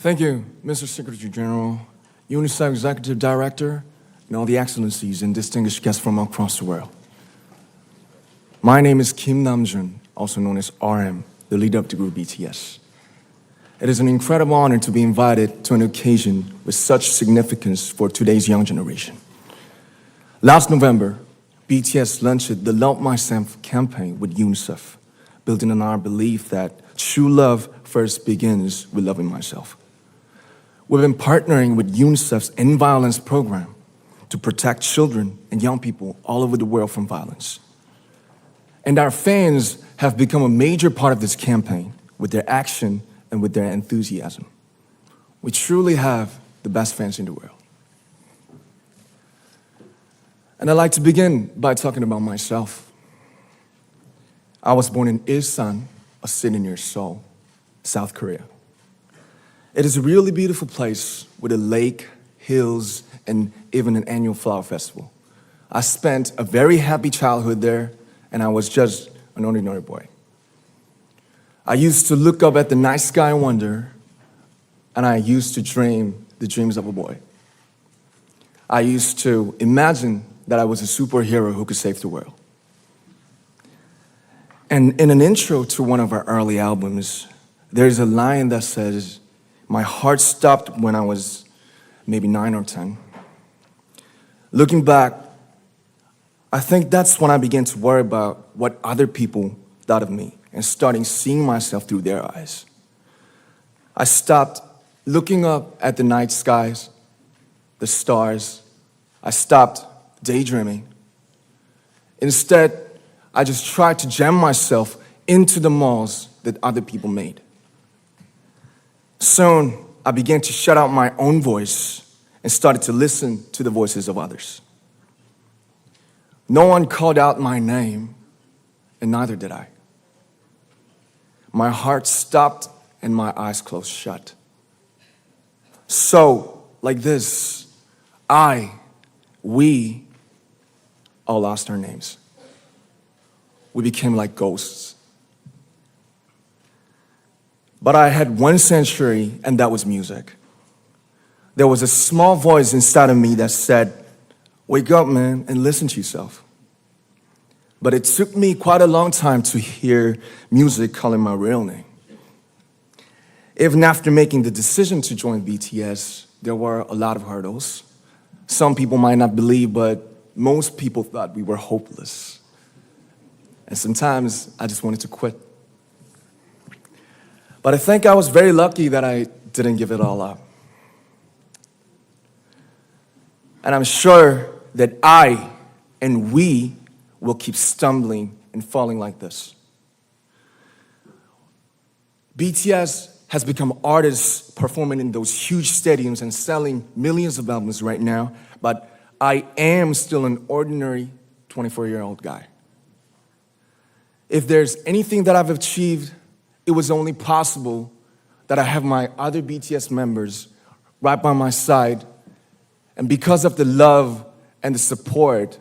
Thank you, Mr. Secretary General, UNICEF Executive Director, and all the excellencies and distinguished guests from across the world. My name is Kim Namjoon, also known as RM, the leader of the group BTS. It is an incredible honor to be invited to an occasion with such significance for today's young generation. Last November, BTS launched the Love Myself campaign with UNICEF, building on our belief that true love first begins with loving myself. We've been partnering with UNICEF's End Violence program to protect children and young people all over the world from violence. And our fans have become a major part of this campaign with their action and with their enthusiasm. We truly have the best fans in the world. And I'd like to begin by talking about myself. I was born in Ilsan, a city near Seoul, South Korea. It is a really beautiful place with a lake, hills, and even an annual flower festival. I spent a very happy childhood there, and I was just an ordinary boy. I used to look up at the night sky and wonder, and I used to dream the dreams of a boy. I used to imagine that I was a superhero who could save the world. And in an intro to one of our early albums, there's a line that says, "My heart stopped when I was maybe 9 or 10. Looking back, I think that's when I began to worry about what other people thought of me and starting seeing myself through their eyes. I stopped looking up at the night skies, the stars. I stopped daydreaming. Instead, I just tried to jam myself into the malls that other people made. Soon, I began to shut out my own voice and started to listen to the voices of others. No one called out my name, and neither did I. My heart stopped and my eyes closed shut. So, like this, we all lost our names. We became like ghosts. But I had one sanctuary, and that was music. There was a small voice inside of me that said, "Wake up, man, and listen to yourself." But it took me quite a long time to hear music calling my real name. Even after making the decision to join BTS, there were a lot of hurdles. Some people might not believe, but most people thought we were hopeless. And sometimes I just wanted to quit. But I think I was very lucky that I didn't give it all up. And I'm sure that I and we will keep stumbling and falling like this. BTS has become artists performing in those huge stadiums and selling millions of albums right now, but I am still an ordinary 24-year-old guy. If there's anything that I've achieved, it was only possible that I have my other BTS members right by my side, and because of the love and the support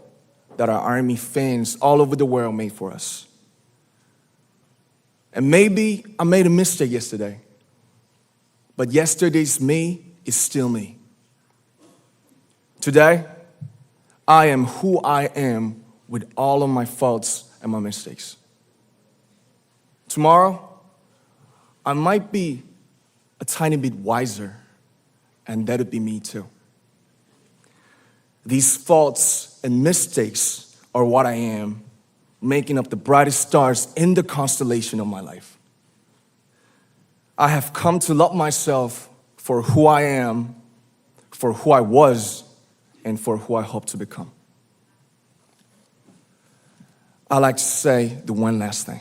that our ARMY fans all over the world made for us. And maybe I made a mistake yesterday, but yesterday's me is still me. Today, I am who I am with all of my faults and my mistakes. Tomorrow, I might be a tiny bit wiser, and that would be me too. These faults and mistakes are what I am, making up the brightest stars in the constellation of my life. I have come to love myself for who I am, for who I was, and for who I hope to become. I'd like to say the one last thing.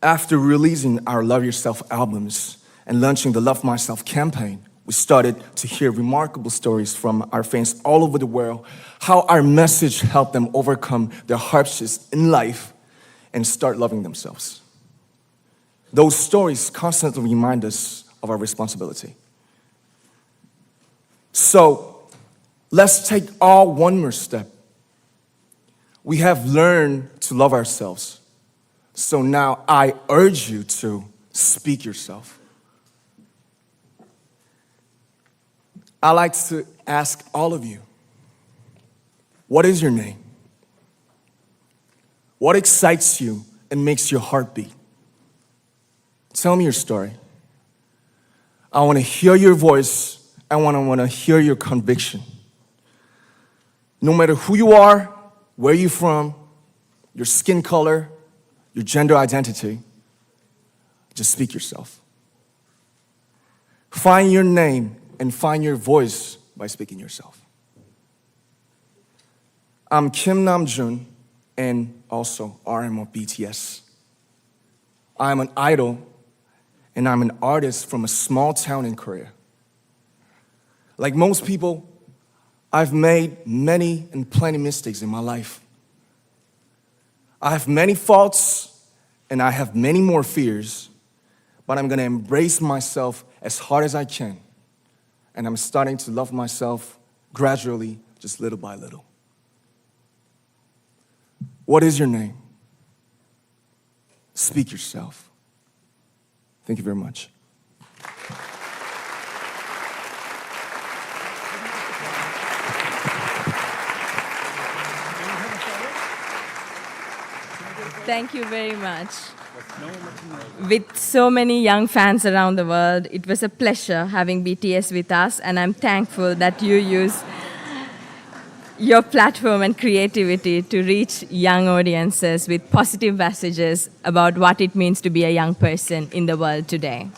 After releasing our Love Yourself albums and launching the Love Myself campaign, we started to hear remarkable stories from our fans all over the world, how our message helped them overcome their hardships in life and start loving themselves. Those stories constantly remind us of our responsibility. So, let's take all one more step. We have learned to love ourselves. So now I urge you to speak yourself. I like to ask all of you, what is your name? What excites you and makes your heart beat? Tell me your story. I want to hear your voice. I want to hear your conviction. No matter who you are, where you're from, your skin color, your gender identity, just speak yourself. Find your name and find your voice by speaking yourself. I'm Kim Namjoon and also RM of BTS. I'm an idol and I'm an artist from a small town in Korea. Like most people, I've made many and plenty mistakes in my life. I have many faults and I have many more fears, but I'm gonna embrace myself as hard as I can. And I'm starting to love myself gradually, just little by little. What is your name? Speak yourself. Thank you very much. Thank you very much. With so many young fans around the world, it was a pleasure having BTS with us, and I'm thankful that you use your platform and creativity to reach young audiences with positive messages about what it means to be a young person in the world today.